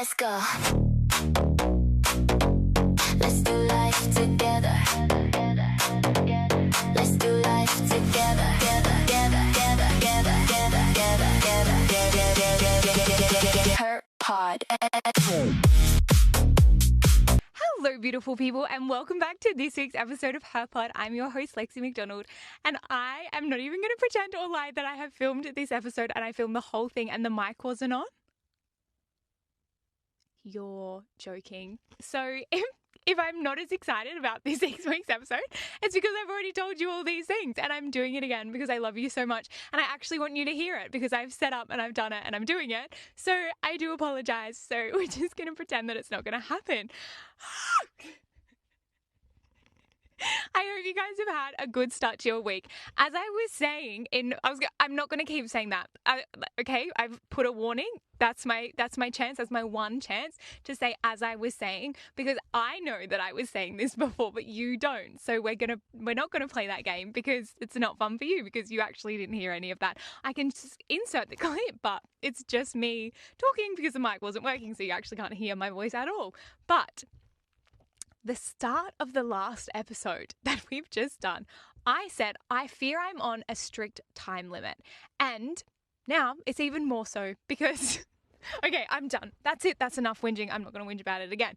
Let's go. Let's do life together. Let's do life together. Her pod. Hello, beautiful people, and welcome back to this week's episode of Her Pod. I'm your host, Lexi McDonald, and I am not even going to pretend or lie that I have filmed this episode and I filmed the whole thing and the mic wasn't on. You're joking. So if I'm not as excited about this next week's episode, it's because I've already told you all these things and I'm doing it again because I love you so much and I actually want you to hear it because I've set up and I've done it and I'm doing it. So I do apologize. So we're just going to pretend that it's not going to happen. I hope you guys have had a good start to your week. As I was saying, I'm not going to keep saying that. Okay, I've put a warning. That's my chance. That's my one chance to say as I was saying, because I know that I was saying this before, but you don't. So we're not gonna play that game because it's not fun for you because you actually didn't hear any of that. I can just insert the clip, but it's just me talking because the mic wasn't working, so you actually can't hear my voice at all. But the start of the last episode that we've just done, I said, I fear I'm on a strict time limit. And now it's even more so because, okay, I'm done. That's it. That's enough whinging. I'm not going to whinge about it again.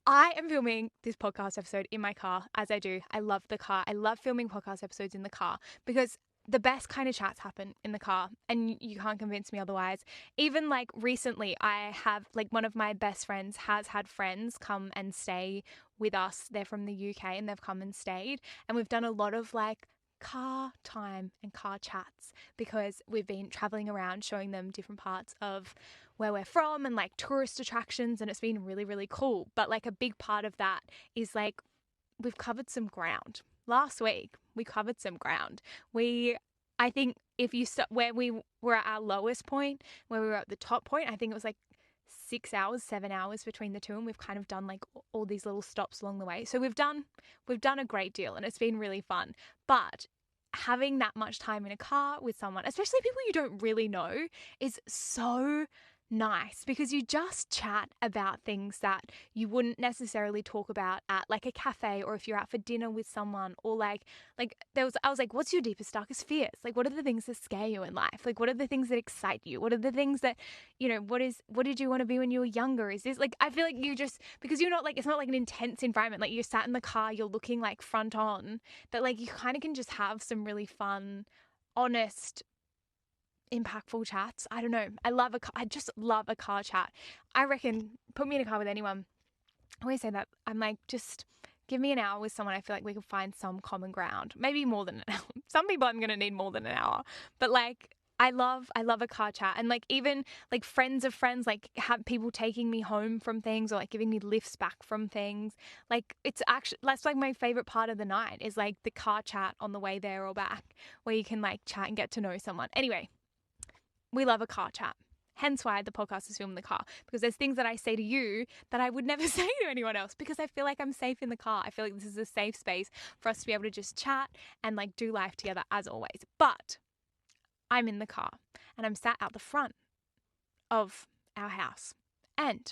I am filming this podcast episode in my car, as I do. I love the car. I love filming podcast episodes in the car because the best kind of chats happen in the car and you can't convince me otherwise. Even like recently, I have like one of my best friends has had friends come and stay with us. They're from the UK and they've come and stayed. And we've done a lot of like car time and car chats because we've been traveling around showing them different parts of where we're from and like tourist attractions. And it's been really, really cool. But like a big part of that is like we've covered some ground. Last week, we covered some ground. I think if you start where we were at our lowest point, where we were at the top point, I think it was like 6 hours, 7 hours between the two, and we've kind of done like all these little stops along the way. So we've done a great deal, and it's been really fun. But having that much time in a car with someone, especially people you don't really know, is so nice because you just chat about things that you wouldn't necessarily talk about at like a cafe or if you're out for dinner with someone or I was like, what's your deepest, darkest fears? Like, what are the things that scare you in life? Like, what are the things that excite you? What are the things that, what did you want to be when you were younger? Is this like, I feel like you just, because you're not like, it's not like an intense environment. Like you're sat in the car, you're looking like front on, that like you kind of can just have some really fun, honest, impactful chats. I don't know. I just love a car chat. I reckon put me in a car with anyone. I always say that. I'm like, just give me an hour with someone. I feel like we could find some common ground. Maybe more than an hour. Some people I'm going to need more than an hour. But like, I love a car chat. And like even like friends of friends, like have people taking me home from things or like giving me lifts back from things. Like it's actually, that's like my favorite part of the night is like the car chat on the way there or back where you can like chat and get to know someone. Anyway, we love a car chat. Hence why the podcast is filmed in the car, because there's things that I say to you that I would never say to anyone else because I feel like I'm safe in the car. I feel like this is a safe space for us to be able to just chat and like do life together as always. But I'm in the car and I'm sat out the front of our house. And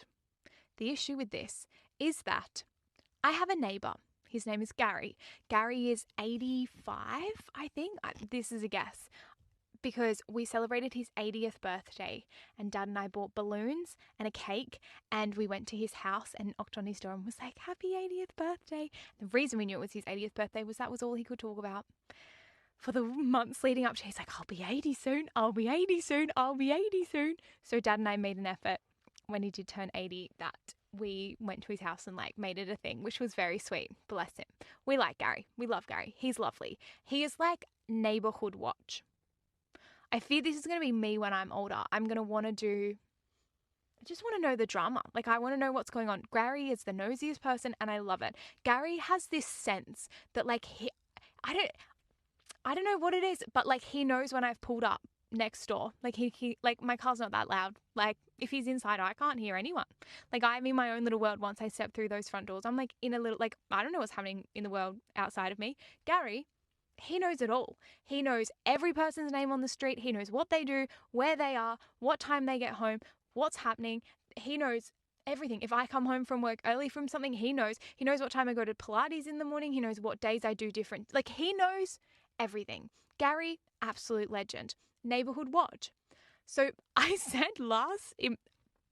the issue with this is that I have a neighbor. His name is Gary. Gary is 85, I think. This is a guess. Because we celebrated his 80th birthday and Dad and I bought balloons and a cake and we went to his house and knocked on his door and was like, happy 80th birthday. The reason we knew it was his 80th birthday was that was all he could talk about for the months leading up to. He's like, I'll be 80 soon. I'll be 80 soon. I'll be 80 soon. So Dad and I made an effort when he did turn 80 that we went to his house and like made it a thing, which was very sweet. Bless him. We like Gary. We love Gary. He's lovely. He is like neighborhood watch. I fear this is going to be me when I'm older. I'm going to want to I just want to know the drama. Like, I want to know what's going on. Gary is the nosiest person and I love it. Gary has this sense that like I don't know what it is, but like he knows when I've pulled up next door. Like he like my car's not that loud. Like if he's inside, I can't hear anyone. Like I'm in my own little world once I step through those front doors. I'm like in a little, like I don't know what's happening in the world outside of me. Gary, he knows it all. He knows every person's name on the street. He knows what they do, where they are, what time they get home, what's happening. he knows everything. If I come home from work early from something, he knows. He knows what time I go to Pilates in the morning. He knows what days I do different. Like, he knows everything. Gary, absolute legend. Neighborhood watch. So I said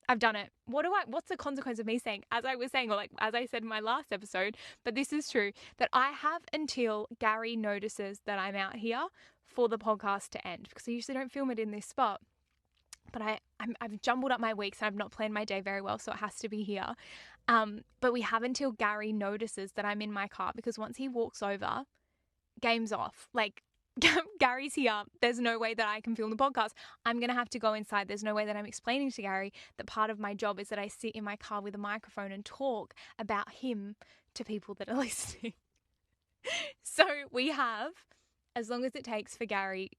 I've done it. What's the consequence of me saying, as I was saying, or like as I said in my last episode, but this is true, that I have until Gary notices that I'm out here for the podcast to end, because I usually don't film it in this spot. But I've jumbled up my weeks and I've not planned my day very well, so it has to be here. But we have until Gary notices that I'm in my car, because once he walks over, game's off. Like, Gary's here. There's no way that I can film the podcast. I'm going to have to go inside. There's no way that I'm explaining to Gary that part of my job is that I sit in my car with a microphone and talk about him to people that are listening. So we have as long as it takes for Gary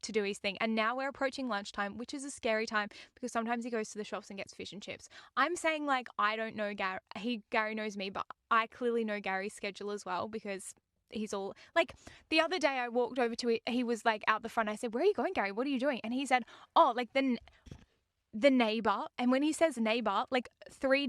to do his thing. And now we're approaching lunchtime, which is a scary time because sometimes he goes to the shops and gets fish and chips. I'm saying, like, I don't know Gary knows me, but I clearly know Gary's schedule as well, because he's all like, the other day I walked over to it, he was like out the front. I said, "Where are you going, Gary? What are you doing?" And he said, "Oh, like the neighbor." And when he says neighbor, like 3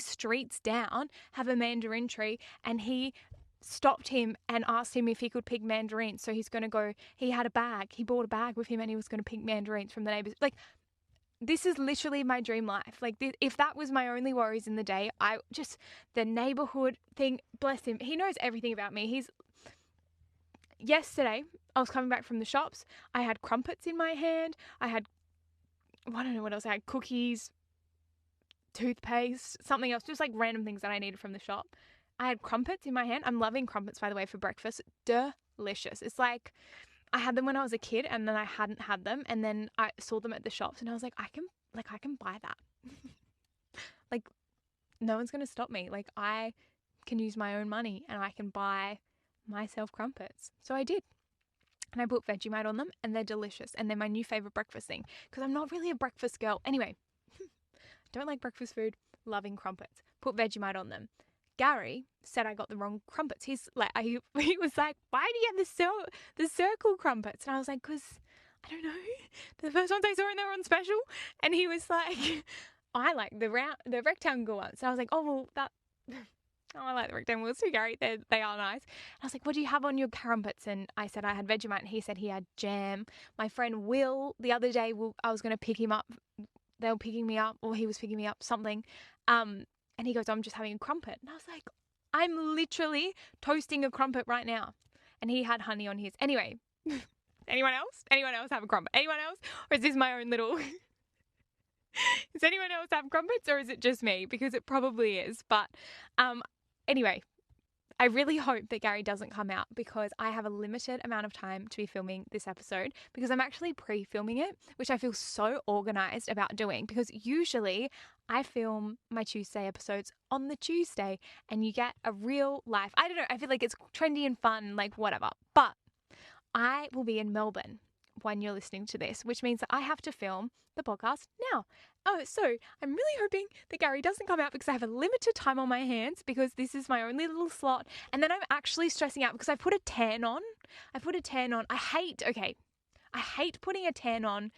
streets down have a mandarin tree, and he stopped him and asked him if he could pick mandarins. So he's going to go, he bought a bag with him and he was going to pick mandarins from the neighbors. Like, this is literally my dream life. Like, if that was my only worries in the day, the neighborhood thing, bless him. He knows everything about me. Yesterday, I was coming back from the shops. I had crumpets in my hand. I don't know what else. I had cookies, toothpaste, something else, just like random things that I needed from the shop. I had crumpets in my hand. I'm loving crumpets, by the way, for breakfast. Delicious. It's like, I had them when I was a kid and then I hadn't had them, and then I saw them at the shops and I was like, I can buy that. Like, no one's going to stop me. Like, I can use my own money and I can buy myself crumpets. So I did. And I put Vegemite on them, and they're delicious. And they're my new favorite breakfast thing, because I'm not really a breakfast girl. Anyway, don't like breakfast food, loving crumpets. Put Vegemite on them. Gary said I got the wrong crumpets. He's like, he was like, "Why do you have the circle crumpets?" And I was like, "'Cause I don't know. The first ones I saw and they were on special." And he was like, "I like the rectangle ones." So I was like, "Oh, well, I like the rectangle ones too, Gary. They are nice." And I was like, "What do you have on your crumpets?" And I said I had Vegemite, and he said he had jam. My friend Will, the other day, I was going to pick him up. They were picking me up, or he was picking me up, something. And he goes, "I'm just having a crumpet." And I was like, I'm literally toasting a crumpet right now. And he had honey on his. Anyway, anyone else? Anyone else have a crumpet? Anyone else? Or is this my own little... Does anyone else have crumpets, or is it just me? Because it probably is. But anyway, I really hope that Gary doesn't come out, because I have a limited amount of time to be filming this episode, because I'm actually pre-filming it, which I feel so organized about doing, because usually I film my Tuesday episodes on the Tuesday and you get a real life. I don't know. I feel like it's trendy and fun, like whatever. But I will be in Melbourne when you're listening to this, which means that I have to film the podcast now. Oh, so I'm really hoping that Gary doesn't come out, because I have a limited time on my hands, because this is my only little slot. And then I'm actually stressing out because I put a tan on. I hate putting a tan on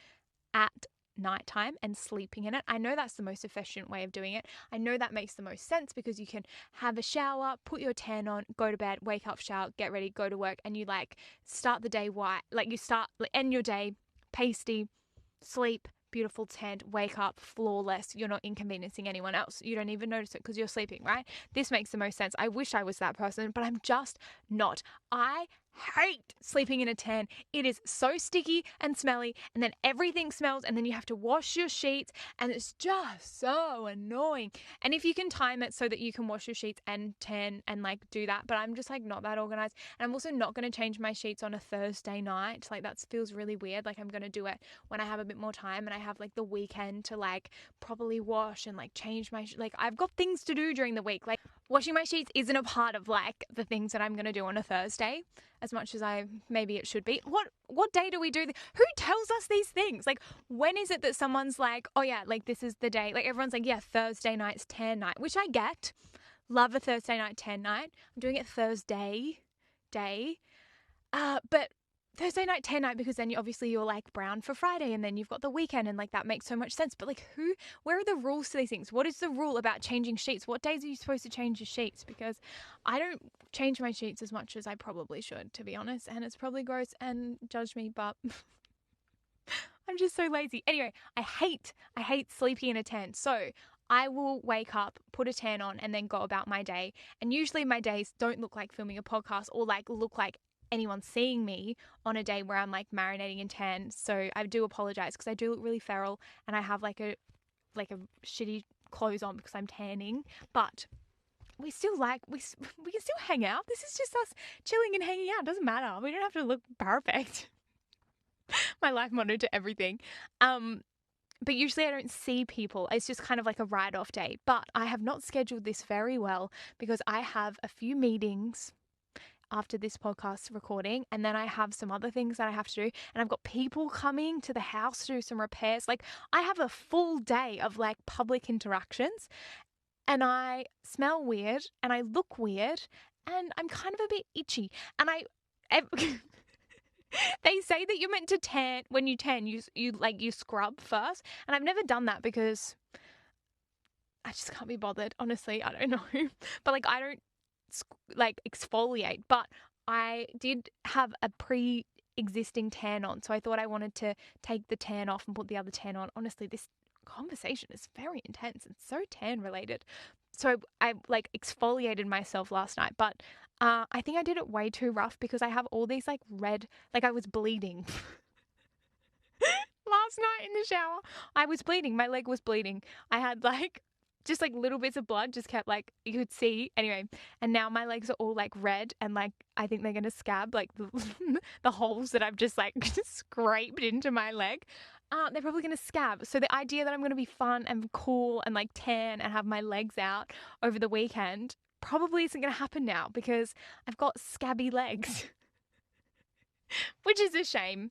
at nighttime and sleeping in it. I know that's the most efficient way of doing it. I know that makes the most sense, because you can have a shower, put your tan on, go to bed, wake up, shower, get ready, go to work, and you like start the day white. Like, you end your day pasty, sleep, beautiful, tanned, wake up flawless. You're not inconveniencing anyone else. You don't even notice it because you're sleeping, right? This makes the most sense. I wish I was that person, but I'm just not. I hate sleeping in a tan. It is so sticky and smelly, and then everything smells, and then you have to wash your sheets, and it's just so annoying. And if you can time it so that you can wash your sheets and tan and like do that, but I'm just like not that organized. And I'm also not going to change my sheets on a Thursday night. Like, that feels really weird. Like, I'm going to do it when I have a bit more time and I have like the weekend to like properly wash and like change my like, I've got things to do during the week. Like, washing my sheets isn't a part of like the things that I'm going to do on a Thursday, as much as maybe it should be. What day do we do who tells us these things? Like, when is it that someone's like, "Oh yeah, like this is the day," like everyone's like, "Yeah, Thursday night's tan night," which I get. Love a Thursday night tan night. I'm doing it Thursday day. But Thursday night, tan night, because then you're like brown for Friday, and then you've got the weekend, and like that makes so much sense. But like, where are the rules to these things? What is the rule about changing sheets? What days are you supposed to change your sheets? Because I don't change my sheets as much as I probably should, to be honest, and it's probably gross, and judge me, but I'm just so lazy. Anyway, I hate sleepy in a tan. So I will wake up, put a tan on, and then go about my day. And usually my days don't look like filming a podcast or like look like anyone seeing me on a day where I'm like marinating in tan. So I do apologize because I do look really feral and I have like a shitty clothes on because I'm tanning. But we still we can still hang out. This is just us chilling and hanging out. It doesn't matter. We don't have to look perfect. My life motto to everything. But usually I don't see people. It's just kind of like a write-off day. But I have not scheduled this very well because I have a few meetings after this podcast recording, and then I have some other things that I have to do, and I've got people coming to the house to do some repairs. Like, I have a full day of like public interactions, and I smell weird and I look weird and I'm kind of a bit itchy, and they say that you're meant to tan when you tan. You scrub first, and I've never done that because I just can't be bothered. Honestly, I don't know. But like, I don't like exfoliate. But I did have a pre-existing tan on, so I thought I wanted to take the tan off and put the other tan on. Honestly, this conversation is very intense and so tan related. So I like exfoliated myself last night, but I think I did it way too rough because I have all these like red, like I was bleeding. Last night in the shower, I was bleeding. My leg was bleeding. I had like just like little bits of blood just kept like you could see anyway, and now my legs are all like red and like I think they're gonna scab like the holes that I've just like scraped into my leg. They're probably gonna scab. So the idea that I'm gonna be fun and cool and like tan and have my legs out over the weekend probably isn't gonna happen now because I've got scabby legs, which is a shame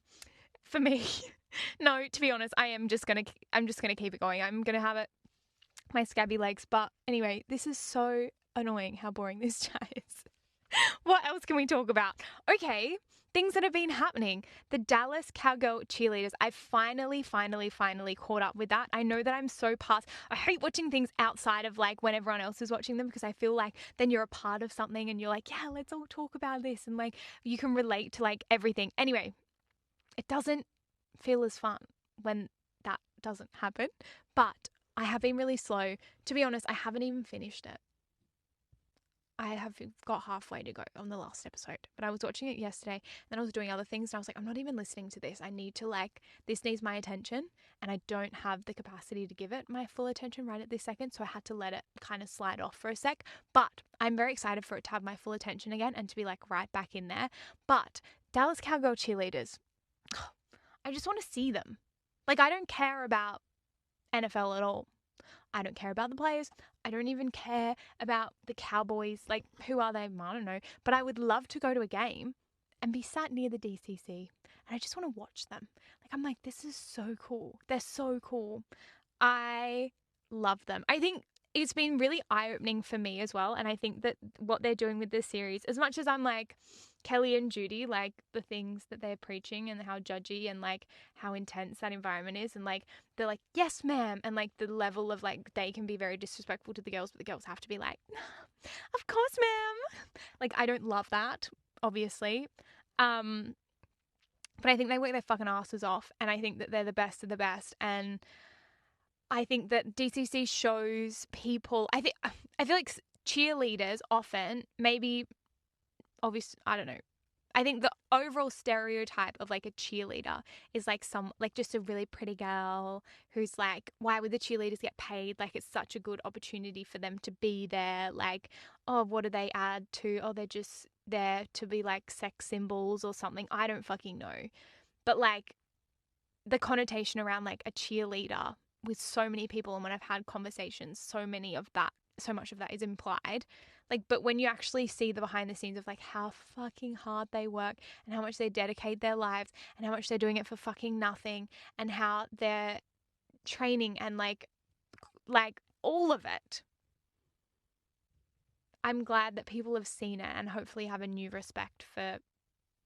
for me. No, to be honest, I'm just gonna keep it going. I'm gonna have it my scabby legs. But anyway, this is so annoying how boring this chat is. What else can we talk about? Okay, things that have been happening. The Dallas Cowgirl cheerleaders. I finally caught up with that. I know that I'm so past. I hate watching things outside of like when everyone else is watching them because I feel like then you're a part of something and you're like, yeah, let's all talk about this, and like you can relate to like everything. Anyway, it doesn't feel as fun when that doesn't happen. But I have been really slow. To be honest, I haven't even finished it. I have got halfway to go on the last episode, but I was watching it yesterday and then I was doing other things and I was like, I'm not even listening to this. I need to this needs my attention and I don't have the capacity to give it my full attention right at this second. So I had to let it kind of slide off for a sec, but I'm very excited for it to have my full attention again and to be like right back in there. But Dallas Cowgirl cheerleaders, I just want to see them. Like, I don't care about NFL at all. I don't care about the players. I don't even care about the Cowboys. Like, who are they? I don't know. But I would love to go to a game and be sat near the DCC. And I just want to watch them. Like, I'm like, this is so cool. They're so cool. I love them. I think it's been really eye-opening for me as well. And I think that what they're doing with this series, as much as I'm like Kelly and Judy, like the things that they're preaching and how judgy and like how intense that environment is, and like they're like, yes ma'am, and like the level of like they can be very disrespectful to the girls, but the girls have to be like, of course ma'am. Like, I don't love that, obviously, but I think they work their fucking asses off, and I think that they're the best of the best. And I think that DCC shows people, I feel like cheerleaders often, maybe, obviously, I don't know. I think the overall stereotype of like a cheerleader is like just a really pretty girl who's like, why would the cheerleaders get paid? Like, it's such a good opportunity for them to be there. Like, oh, what do they add to? Oh, they're just there to be like sex symbols or something. I don't fucking know. But like the connotation around like a cheerleader with so many people, and when I've had conversations, so much of that is implied. Like, but when you actually see the behind the scenes of like how fucking hard they work and how much they dedicate their lives and how much they're doing it for fucking nothing and how they're training and like all of it, I'm glad that people have seen it and hopefully have a new respect for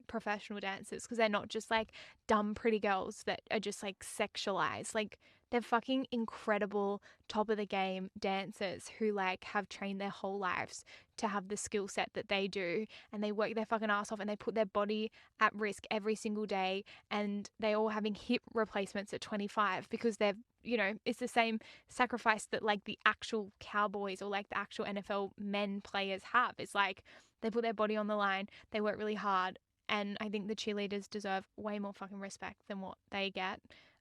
professional dancers, because they're not just like dumb pretty girls that are just like sexualized. Like, they're fucking incredible, top of the game dancers who like have trained their whole lives to have the skill set that they do, and they work their fucking ass off, and they put their body at risk every single day, and they all having hip replacements at 25 because they're, you know, it's the same sacrifice that like the actual Cowboys or like the actual NFL men players have. It's like they put their body on the line, they work really hard, and I think the cheerleaders deserve way more fucking respect than what they get.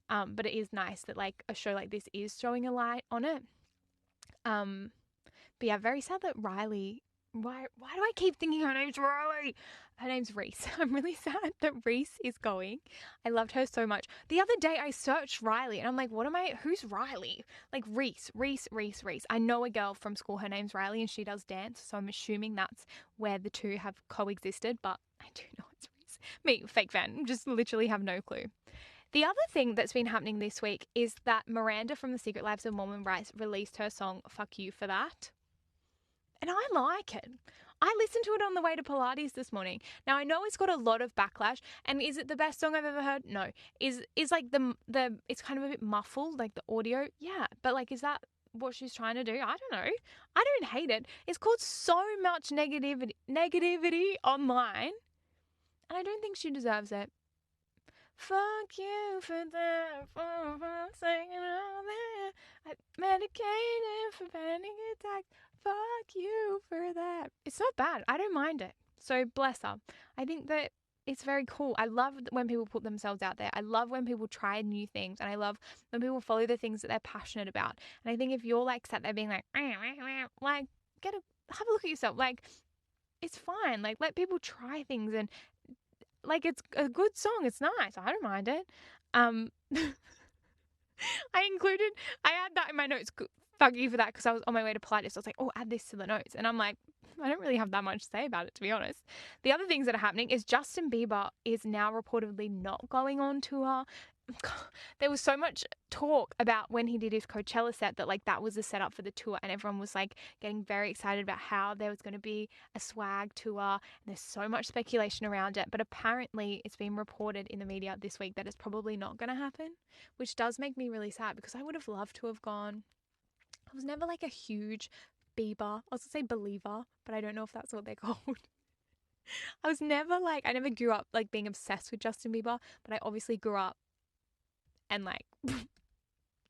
But it is nice that like a show like this is throwing a light on it. But yeah, very sad that Riley. Why do I keep thinking her name's Riley? Her name's Reese. I'm really sad that Reese is going. I loved her so much. The other day I searched Riley and I'm like, who's Riley? Like Reese. I know a girl from school, her name's Riley, and she does dance, so I'm assuming that's where the two have coexisted, but I do know it's Reese. Me, fake fan, just literally have no clue. The other thing that's been happening this week is that Miranda from The Secret Lives of Mormon Rice released her song, Fuck You For That. And I like it. I listened to it on the way to Pilates this morning. Now, I know it's got a lot of backlash, and is it the best song I've ever heard? No. Is like the it's kind of a bit muffled, like the audio? Yeah. But like, is that what she's trying to do? I don't know. I don't hate it. It's caused so much negativity online, and I don't think she deserves it. Fuck you for that, for saying all that. I'm medicated for panic attacks. Fuck you for that. It's not bad. I don't mind it. So bless her. I think that it's very cool. I love when people put themselves out there. I love when people try new things, and I love when people follow the things that they're passionate about. And I think if you're like sat there being like have a look at yourself. Like, it's fine. Like, let people try things, and like, it's a good song. It's nice. I don't mind it. I had that in my notes. Fuck you for that, because I was on my way to Pilates. So I was like, oh, add this to the notes. And I'm like, I don't really have that much to say about it, to be honest. The other things that are happening is Justin Bieber is now reportedly not going on tour. There was so much talk about when he did his Coachella set that like that was the setup for the tour, and everyone was like getting very excited about how there was going to be a swag tour, and there's so much speculation around it. But apparently it's been reported in the media this week that it's probably not going to happen, which does make me really sad, because I would have loved to have gone. I was never like a huge Bieber, I was going to say believer, but I don't know if that's what they're called. I never grew up like being obsessed with Justin Bieber, but I obviously grew up and like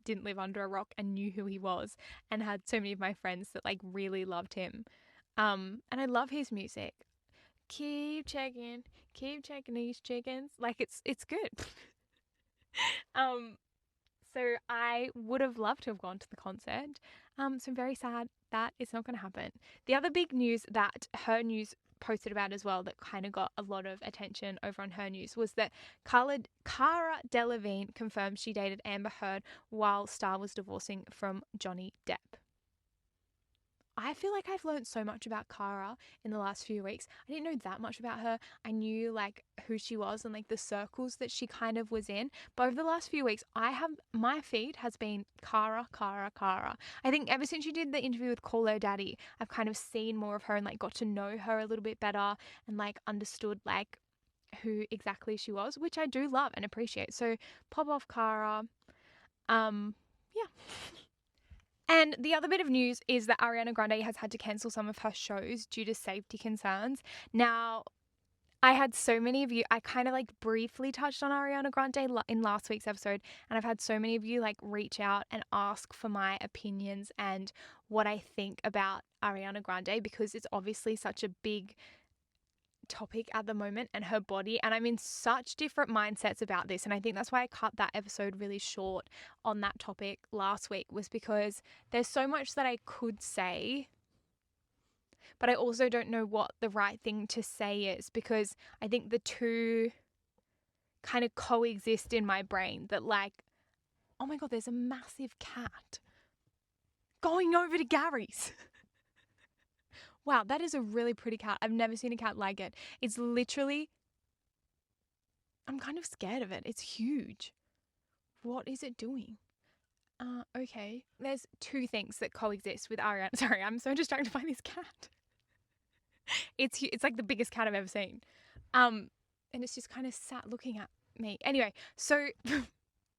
didn't live under a rock and knew who he was, and had so many of my friends that like really loved him. And I love his music. Keep checking these chickens. Like, it's good. So I would have loved to have gone to the concert. So I'm very sad that it's not going to happen. The other big news that Her News posted about as well, that kind of got a lot of attention over on Her News, was that Cara Delevingne confirmed she dated Amber Heard while Star was divorcing from Johnny Depp. I feel like I've learned so much about Cara in the last few weeks. I didn't know that much about her. I knew like who she was and like the circles that she kind of was in. But over the last few weeks, my feed has been Cara. I think ever since she did the interview with Call Her Daddy, I've kind of seen more of her and like got to know her a little bit better, and like understood like who exactly she was, which I do love and appreciate. So pop off, Cara. Yeah. And the other bit of news is that Ariana Grande has had to cancel some of her shows due to safety concerns. Now, I had so many of you, I kind of like briefly touched on Ariana Grande in last week's episode, and I've had so many of you like reach out and ask for my opinions and what I think about Ariana Grande, because it's obviously such a big topic at the moment, and her body, and I'm in such different mindsets about this, and I think that's why I cut that episode really short on that topic last week, was because there's so much that I could say, but I also don't know what the right thing to say is, because I think the two kind of coexist in my brain, that like, oh my god, there's a massive cat going over to Gary's. Wow, that is a really pretty cat. I've never seen a cat like it. It's literally, I'm kind of scared of it. It's huge. What is it doing? Okay. There's two things that coexist with Ariana. Sorry, I'm so distracted by this cat. It's like the biggest cat I've ever seen. and it's just kind of sat looking at me. Anyway, so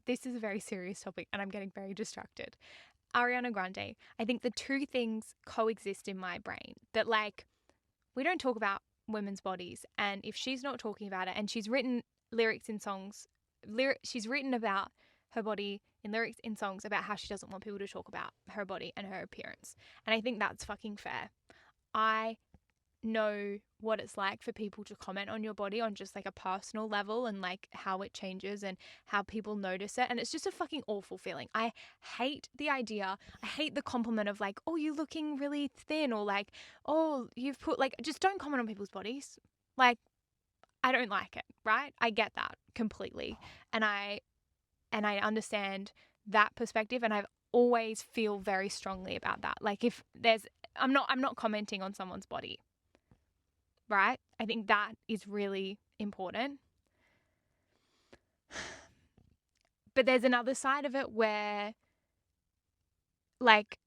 this is a very serious topic and I'm getting very distracted. Ariana Grande, I think the two things coexist in my brain that, like, we don't talk about women's bodies, and if she's not talking about it, and she's written lyrics in songs, she's written about her body in lyrics in songs about how she doesn't want people to talk about her body and her appearance. And I think that's fucking fair. I know what it's like for people to comment on your body on just like a personal level and like how it changes and how people notice it, and it's just a fucking awful feeling. I hate the idea. I hate the compliment of like, oh, you're looking really thin, or like, oh, you've put, like, just don't comment on people's bodies. Like, I don't like it, right? I get that completely, and I understand that perspective, and I've always feel very strongly about that. Like, if there's I'm not commenting on someone's body, right? I think that is really important. But there's another side of it where, like,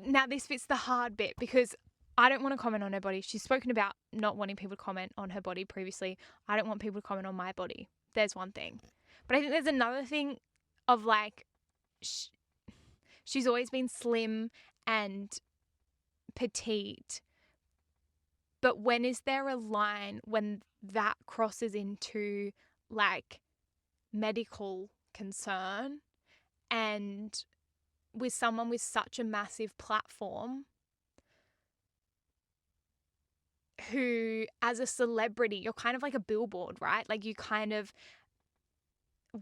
now this fits the hard bit, because I don't want to comment on her body. She's spoken about not wanting people to comment on her body previously. I don't want people to comment on my body. There's one thing. But I think there's another thing of, like, she's always been slim and petite. But when is there a line when that crosses into, like, medical concern, and with someone with such a massive platform who, as a celebrity, you're kind of like a billboard, right? Like, you kind of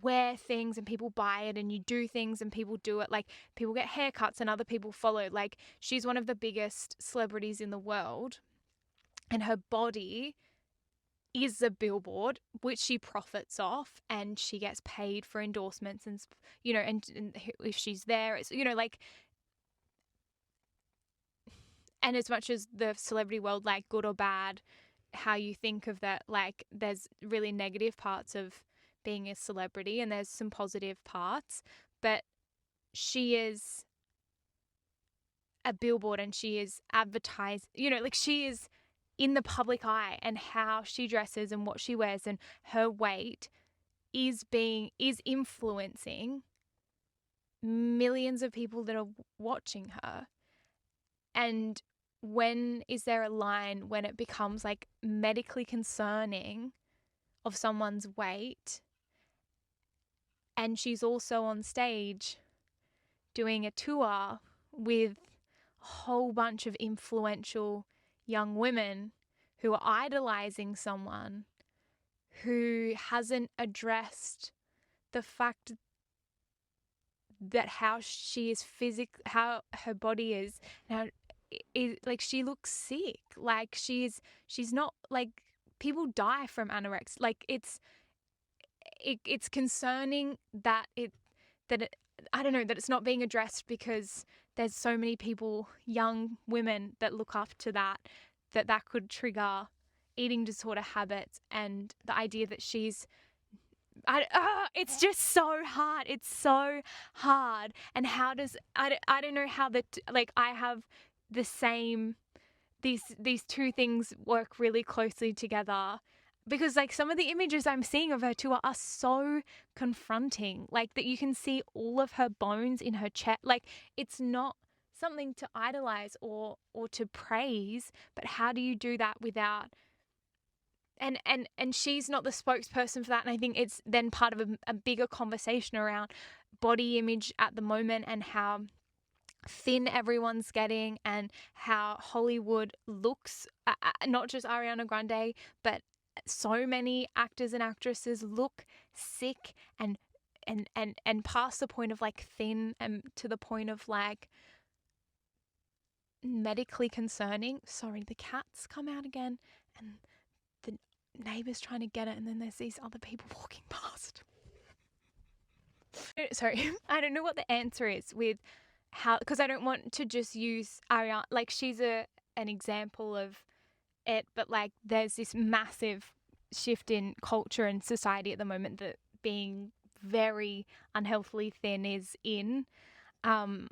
wear things and people buy it, and you do things and people do it. Like, people get haircuts and other people follow. Like, she's one of the biggest celebrities in the world, and her body is a billboard which she profits off, and she gets paid for endorsements, and you know, and if she's there, it's, you know, like, and as much as the celebrity world, like, good or bad, how you think of that, like, there's really negative parts of being a celebrity and there's some positive parts, but she is a billboard, and she is advertised, you know, like, she is in the public eye, and how she dresses and what she wears and her weight is influencing millions of people that are watching her. And when is there a line when it becomes, like, medically concerning of someone's weight, and she's also on stage doing a tour with a whole bunch of influential young women who are idolizing someone who hasn't addressed the fact that how she is how her body is, now, like, she looks sick. Like, she's not, like, people die from anorexia. Like, it's concerning that I don't know, that it's not being addressed, because there's so many people, young women, that look up to that could trigger eating disorder habits, and the idea that she's it's just so hard. It's so hard. And how does I don't know how like, I have the same, these two things work really closely together, because, like, some of the images I'm seeing of her too are so confronting, like, that you can see all of her bones in her chest. Like, it's not something to idolize or to praise, but how do you do that without, and she's not the spokesperson for that. And I think it's then part of a bigger conversation around body image at the moment, and how thin everyone's getting, and how Hollywood looks, not just Ariana Grande, but so many actors and actresses look sick and past the point of, like, thin, and to the point of, like, medically concerning. Sorry, the cat's come out again, and the neighbour's trying to get it, and then there's these other people walking past. Sorry, I don't know what the answer is with how, because I don't want to just use Ariana, like, she's an example of it, but, like, there's this massive shift in culture and society at the moment that being very unhealthily thin is in. And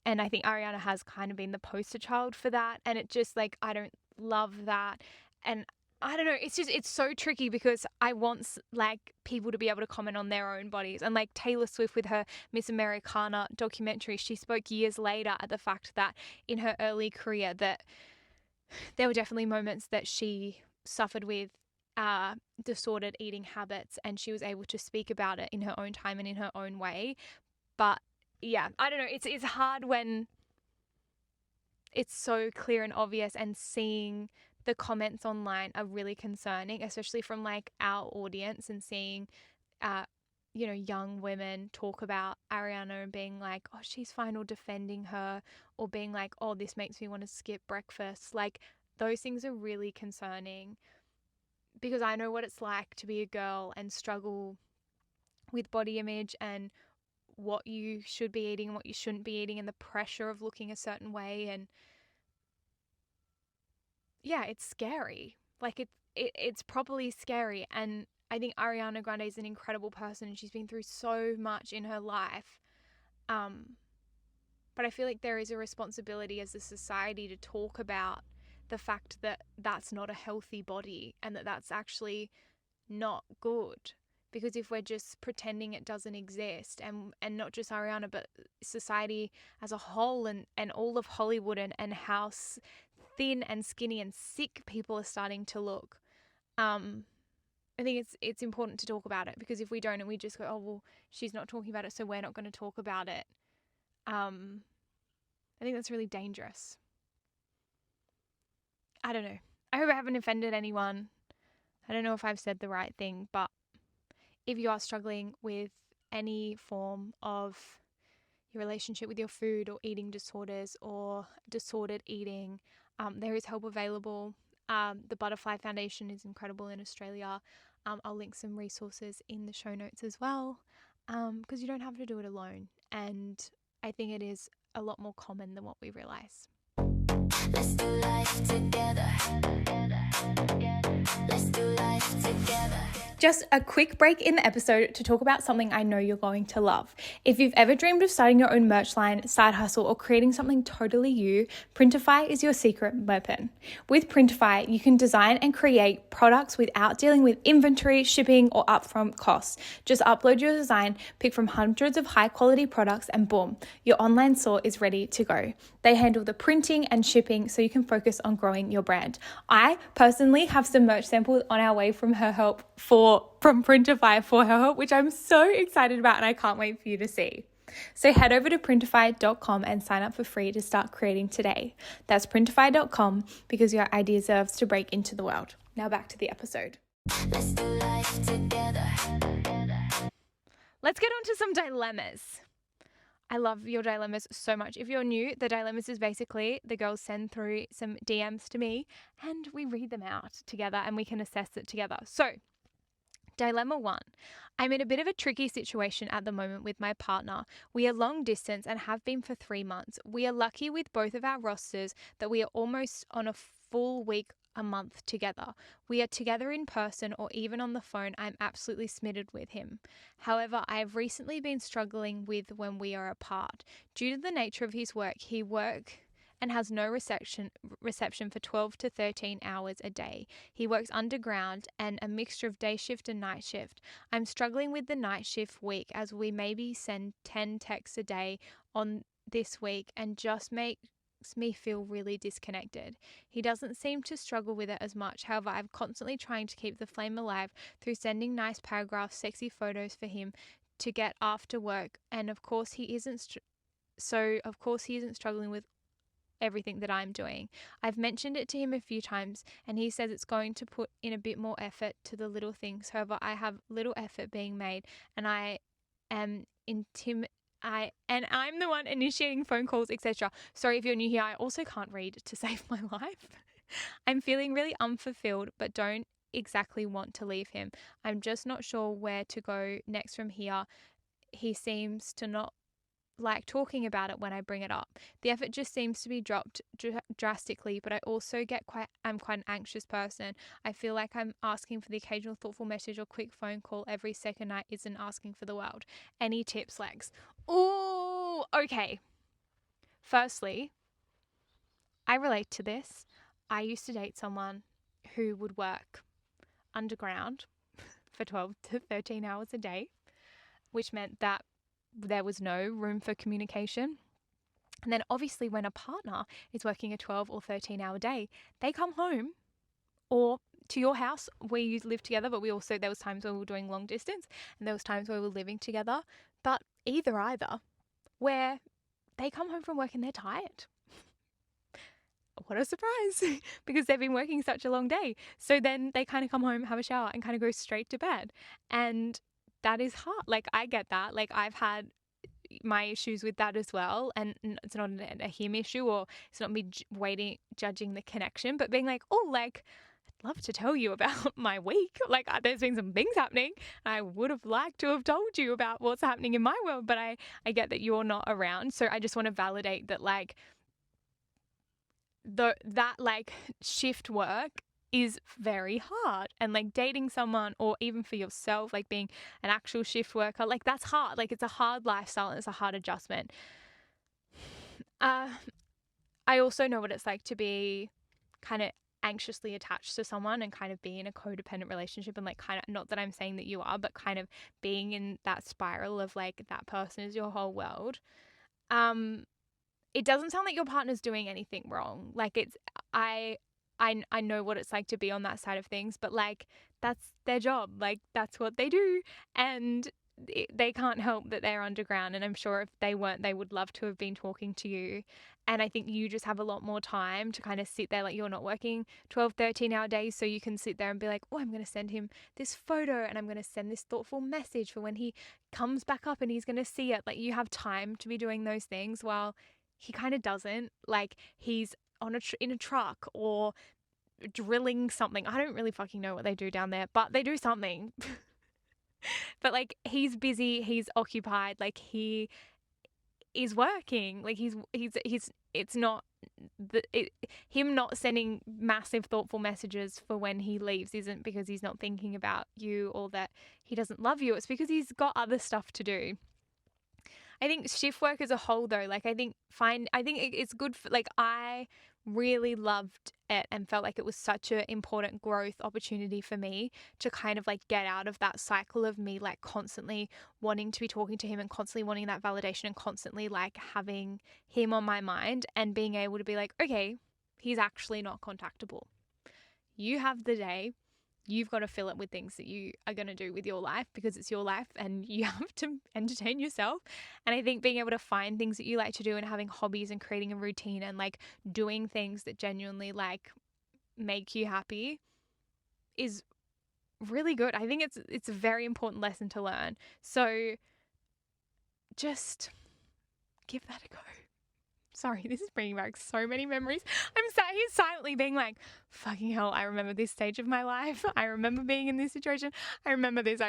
I think Ariana has kind of been the poster child for that. And it just, like, I don't love that. And I don't know, it's so tricky because I want like people to be able to comment on their own bodies. And like Taylor Swift with her Miss Americana documentary, she spoke years later at the fact that in her early career that there were definitely moments that she suffered with disordered eating habits, and she was able to speak about it in her own time and in her own way. But yeah, I don't know, it's hard when it's so clear and obvious, and seeing the comments online are really concerning, especially from like our audience, and seeing young women talk about Ariana and being like, oh, she's fine, or defending her, or being like, oh, this makes me want to skip breakfast. Like, those things are really concerning, because I know what it's like to be a girl and struggle with body image and what you should be eating and what you shouldn't be eating, and the pressure of looking a certain way. And yeah, it's scary. Like, it's properly scary. And I think Ariana Grande is an incredible person, and she's been through so much in her life. But I feel like there is a responsibility as a society to talk about the fact that that's not a healthy body, and that that's actually not good. Because if we're just pretending it doesn't exist, and not just Ariana, but society as a whole, and all of Hollywood, and how thin and skinny and sick people are starting to look, I think it's important to talk about it. Because if we don't, and we just go, oh, well, she's not talking about it, so we're not going to talk about it, I think that's really dangerous. I don't know. I hope I haven't offended anyone. I don't know if I've said the right thing, but if you are struggling with any form of your relationship with your food, or eating disorders, or disordered eating, there is help available. The Butterfly Foundation is incredible in Australia. I'll link some resources in the show notes as well, because you don't have to do it alone. And I think it is a lot more common than what we realize. Let's do life together. Let's do life together. Just a quick break in the episode to talk about something I know you're going to love. If you've ever dreamed of starting your own merch line, side hustle, or creating something totally you, Printify is your secret weapon. With Printify, you can design and create products without dealing with inventory, shipping, or upfront costs. Just upload your design, pick from hundreds of high quality products, and boom, your online store is ready to go. They handle the printing and shipping so you can focus on growing your brand. I personally have some merch samples on our way from Printify for her help, which I'm so excited about, and I can't wait for you to see. So head over to printify.com and sign up for free to start creating today. That's printify.com, because your idea deserves to break into the world. Now back to the episode. Let's do life together. Let's get on to some dilemmas. I love your dilemmas so much. If you're new, the dilemmas is basically the girls send through some DMs to me, and we read them out together, and we can assess it together. So, Dilemma 1. I'm in a bit of a tricky situation at the moment with my partner. We are long distance and have been for 3 months. We are lucky with both of our rosters that we are almost on a full week a month together. We are together in person or even on the phone. I'm absolutely smitten with him. However, I have recently been struggling with when we are apart. Due to the nature of his work, he works and has no reception for 12 to 13 hours a day. He works underground and a mixture of day shift and night shift. I'm struggling with the night shift week, as we maybe send 10 texts a day on this week, and just makes me feel really disconnected. He doesn't seem to struggle with it as much. However, I'm constantly trying to keep the flame alive through sending nice paragraphs, sexy photos for him to get after work. And of course he isn't struggling with everything that I'm doing. I've mentioned it to him a few times, and he says it's going to put in a bit more effort to the little things. However, I have little effort being made, and I'm the one initiating phone calls, etc. Sorry if you're new here, I also can't read to save my life. I'm feeling really unfulfilled, but don't exactly want to leave him. I'm just not sure where to go next from here. He seems to not like talking about it when I bring it up. The effort just seems to be dropped drastically, but I also I'm quite an anxious person. I feel like I'm asking for the occasional thoughtful message or quick phone call every second night isn't asking for the world. Any tips, Lex? Ooh, okay. Firstly, I relate to this. I used to date someone who would work underground for 12 to 13 hours a day, which meant that there was no room for communication. And then obviously when a partner is working a 12 or 13-hour day, they come home or to your house where you live together, but there was times where we were doing long distance and there was times where we were living together, but either, where they come home from work and they're tired. What a surprise, because they've been working such a long day. So then they kind of come home, have a shower and kind of go straight to bed. And that is hard. Like, I get that. Like, I've had my issues with that as well, and it's not a him issue, or it's not me judging the connection, but being like, oh, like, I'd love to tell you about my week. Like, there's been some things happening. I would have liked to have told you about what's happening in my world, but I get that you're not around. So I just want to validate that, like, that like shift work is very hard, and like dating someone, or even for yourself, like being an actual shift worker, like that's hard. Like, it's a hard lifestyle and it's a hard adjustment. I also know what it's like to be kind of anxiously attached to someone and kind of be in a codependent relationship, and like, kind of, not that I'm saying that you are, but kind of being in that spiral of like that person is your whole world. It doesn't sound like your partner's doing anything wrong. Like, I know what it's like to be on that side of things, but like, that's their job. Like, that's what they do, and they can't help that they're underground. And I'm sure if they weren't, they would love to have been talking to you. And I think you just have a lot more time to kind of sit there. Like, you're not working 12, 13-hour days, so you can sit there and be like, oh, I'm going to send him this photo and I'm going to send this thoughtful message for when he comes back up and he's going to see it. Like, you have time to be doing those things, while he kind of doesn't. Like, he's on in a truck or drilling something. I don't really fucking know what they do down there, but they do something. But like, he's busy, he's occupied, like, he is working. Like, he's it's not him not sending massive thoughtful messages for when he leaves isn't because he's not thinking about you or that he doesn't love you. It's because he's got other stuff to do. I think shift work as a whole, though, like, I think it's good for, like, I really loved it and felt like it was such an important growth opportunity for me to kind of like get out of that cycle of me like constantly wanting to be talking to him and constantly wanting that validation and constantly like having him on my mind, and being able to be like, okay, he's actually not contactable. You have the day. You've got to fill it with things that you are going to do with your life, because it's your life and you have to entertain yourself. And I think being able to find things that you like to do and having hobbies and creating a routine and like doing things that genuinely like make you happy is really good. I think it's a very important lesson to learn. So just give that a go. Sorry, this is bringing back so many memories. I'm sat here silently being like, fucking hell, I remember this stage of my life. I remember being in this situation. I remember this.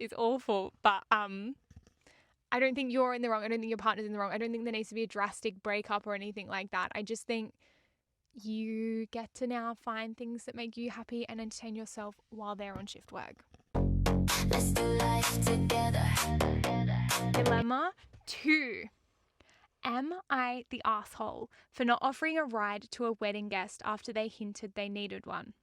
It's awful. But I don't think you're in the wrong. I don't think your partner's in the wrong. I don't think there needs to be a drastic breakup or anything like that. I just think you get to now find things that make you happy and entertain yourself while they're on shift work. Let's do life together. Dilemma 2. Am I the asshole for not offering a ride to a wedding guest after they hinted they needed one?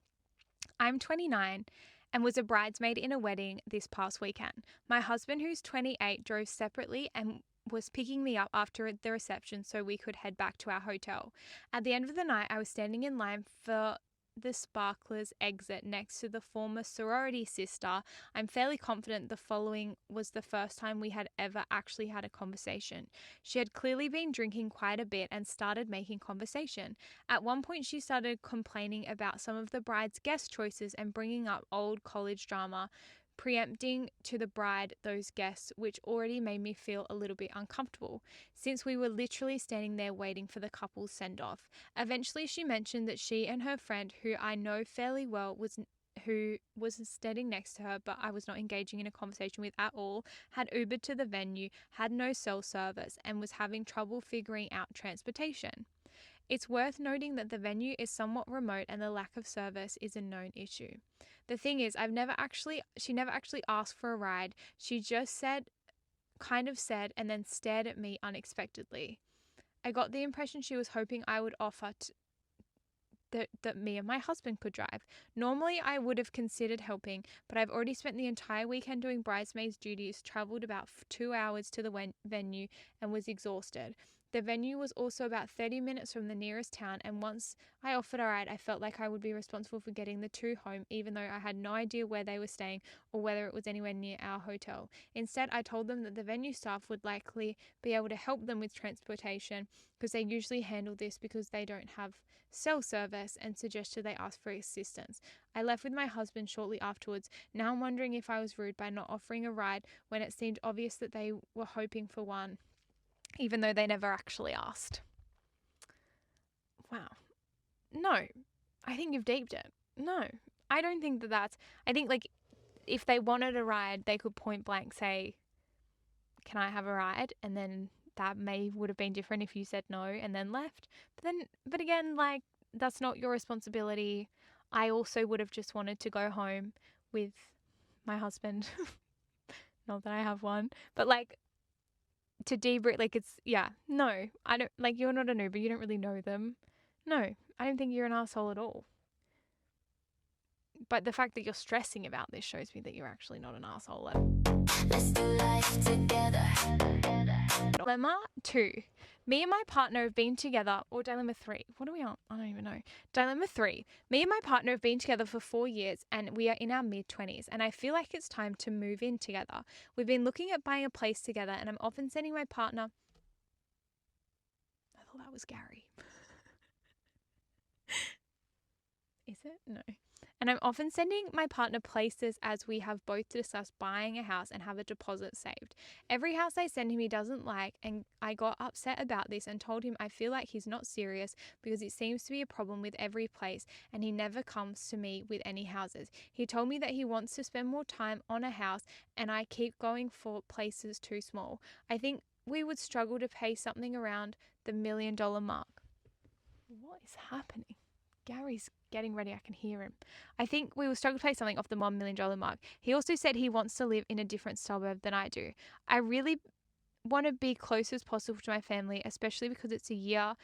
I'm 29 and was a bridesmaid in a wedding this past weekend. My husband, who's 28, drove separately and was picking me up after the reception so we could head back to our hotel. At the end of the night, I was standing in line for the Sparklers exit next to the former sorority sister. I'm fairly confident the following was the first time we had ever actually had a conversation. She had clearly been drinking quite a bit and started making conversation. At one point, she started complaining about some of the bride's guest choices and bringing up old college drama, preempting to the bride those guests, which already made me feel a little bit uncomfortable, since we were literally standing there waiting for the couple's send-off. Eventually, she mentioned that she and her friend, who I know fairly well, who was standing next to her but I was not engaging in a conversation with at all, had Ubered to the venue, had no cell service, and was having trouble figuring out transportation. It's worth noting that the venue is somewhat remote and the lack of service is a known issue. The thing is, she never actually asked for a ride. She just kind of said, and then stared at me unexpectedly. I got the impression she was hoping I would offer that me and my husband could drive. Normally, I would have considered helping, but I've already spent the entire weekend doing bridesmaids duties, traveled about 2 hours to the venue, and was exhausted. The venue was also about 30 minutes from the nearest town, and once I offered a ride, I felt like I would be responsible for getting the two home, even though I had no idea where they were staying or whether it was anywhere near our hotel. Instead, I told them that the venue staff would likely be able to help them with transportation because they usually handle this because they don't have cell service, and suggested they ask for assistance. I left with my husband shortly afterwards. Now I'm wondering if I was rude by not offering a ride when it seemed obvious that they were hoping for one, even though they never actually asked. Wow. No, I think you've deeped it. No, I don't think that that's, I think like if they wanted a ride, they could point blank say, can I have a ride? And then that would have been different if you said no and then left. But again, like that's not your responsibility. I also would have just wanted to go home with my husband. Not that I have one, but like to debrief, like it's, yeah, no, I don't, like you're not an Uber, you don't really know them. No, I don't think you're an asshole at all. But the fact that you're stressing about this shows me that you're actually not an asshole. Let's do life together. Dilemma 2. Me and my partner have been together, or dilemma 3. What are we on? I don't even know. Dilemma 3. Me and my partner have been together for 4 years and we are in our mid-20s, and I feel like it's time to move in together. We've been looking at buying a place together, and I'm often sending my partner. I thought that was Gary. Is it? No. And I'm often sending my partner places as we have both discussed buying a house and have a deposit saved. Every house I send him he doesn't like, and I got upset about this and told him I feel like he's not serious because it seems to be a problem with every place and he never comes to me with any houses. He told me that he wants to spend more time on a house and I keep going for places too small. I think we would struggle to pay something around the $1 million mark. What is happening? Gary's getting ready. I can hear him. I think we will struggle to pay something off the $1 million mark. He also said he wants to live in a different suburb than I do. I really want to be close as possible to my family, especially because it's a year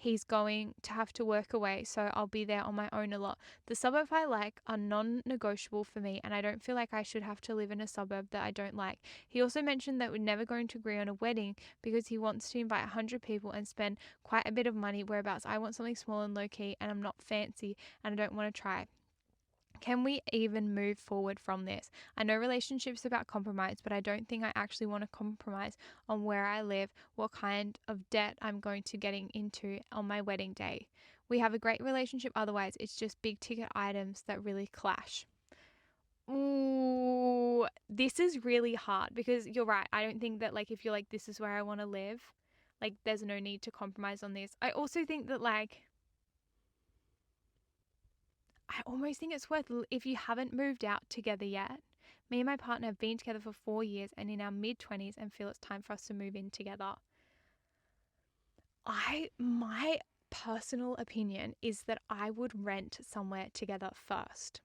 he's going to have to work away, so I'll be there on my own a lot. The suburbs I like are non-negotiable for me, and I don't feel like I should have to live in a suburb that I don't like. He also mentioned that we're never going to agree on a wedding because he wants to invite 100 people and spend quite a bit of money, whereabouts I want something small and low-key, and I'm not fancy, and I don't want to try. Can we even move forward from this? I know relationships are about compromise, but I don't think I actually want to compromise on where I live, what kind of debt I'm going to getting into on my wedding day. We have a great relationship otherwise. It's just big ticket items that really clash. Ooh, this is really hard because you're right. I don't think that like if you're like, this is where I want to live, like there's no need to compromise on this. I also think that like I almost think it's worth, if you haven't moved out together yet. Me and my partner have been together for 4 years and in our mid-20s and feel it's time for us to move in together. My personal opinion is that I would rent somewhere together first.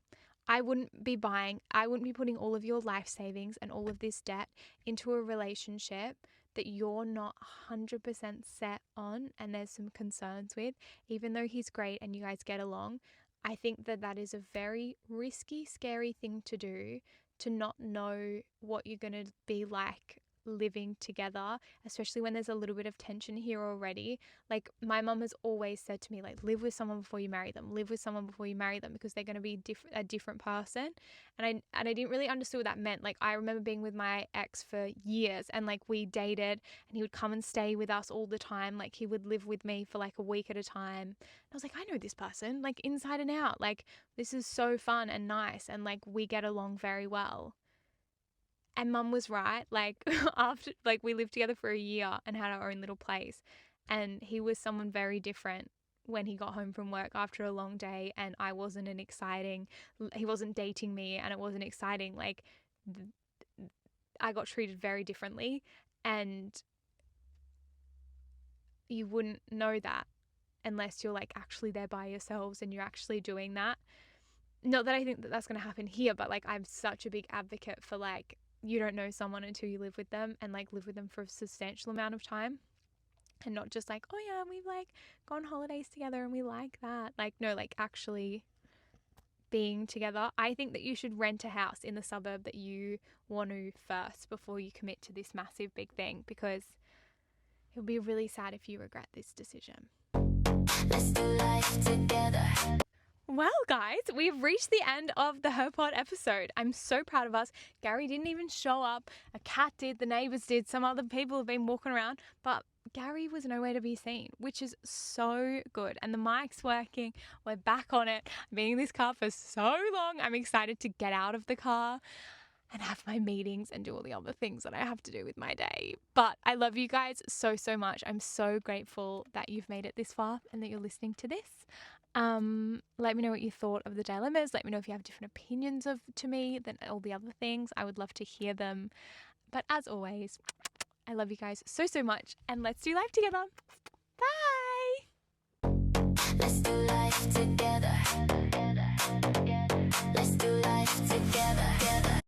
I wouldn't be putting all of your life savings and all of this debt into a relationship that you're not 100% set on and there's some concerns with, even though he's great and you guys get along. I think that that is a very risky, scary thing to do, to not know what you're going to be like living together, especially when there's a little bit of tension here already. Like my mum has always said to me, like, live with someone before you marry them, because they're going to be a different person. And I didn't really understand what that meant. Like I remember being with my ex for years and like we dated and he would come and stay with us all the time. Like he would live with me for like a week at a time. I was like, I know this person like inside and out. Like this is so fun and nice and like we get along very well. And mum was right. Like after like we lived together for a year and had our own little place, and he was someone very different when he got home from work after a long day, and he wasn't dating me and it wasn't exciting. Like I got treated very differently, and you wouldn't know that unless you're like actually there by yourselves and you're actually doing that. Not that I think that that's going to happen here, but like I'm such a big advocate for like, you don't know someone until you live with them and like live with them for a substantial amount of time. and not just like, oh yeah, we've like gone holidays together and we like that. Like, no, like actually being together. I think that you should rent a house in the suburb that you want to first before you commit to this massive big thing, because it'll be really sad if you regret this decision. Let's do life together. Well, guys, we've reached the end of the HerPod episode. I'm so proud of us. Gary didn't even show up. A cat did, the neighbours did, some other people have been walking around, but Gary was nowhere to be seen, which is so good. And the mic's working. We're back on it. I've been in this car for so long. I'm excited to get out of the car and have my meetings and do all the other things that I have to do with my day. But I love you guys so, so much. I'm so grateful that you've made it this far and that you're listening to this. Let me know what you thought of the dilemmas. Let me know if you have different opinions to me than all the other things. I would love to hear them. But as always, I love you guys so, so much, and let's do life together. Bye. Let's do life together.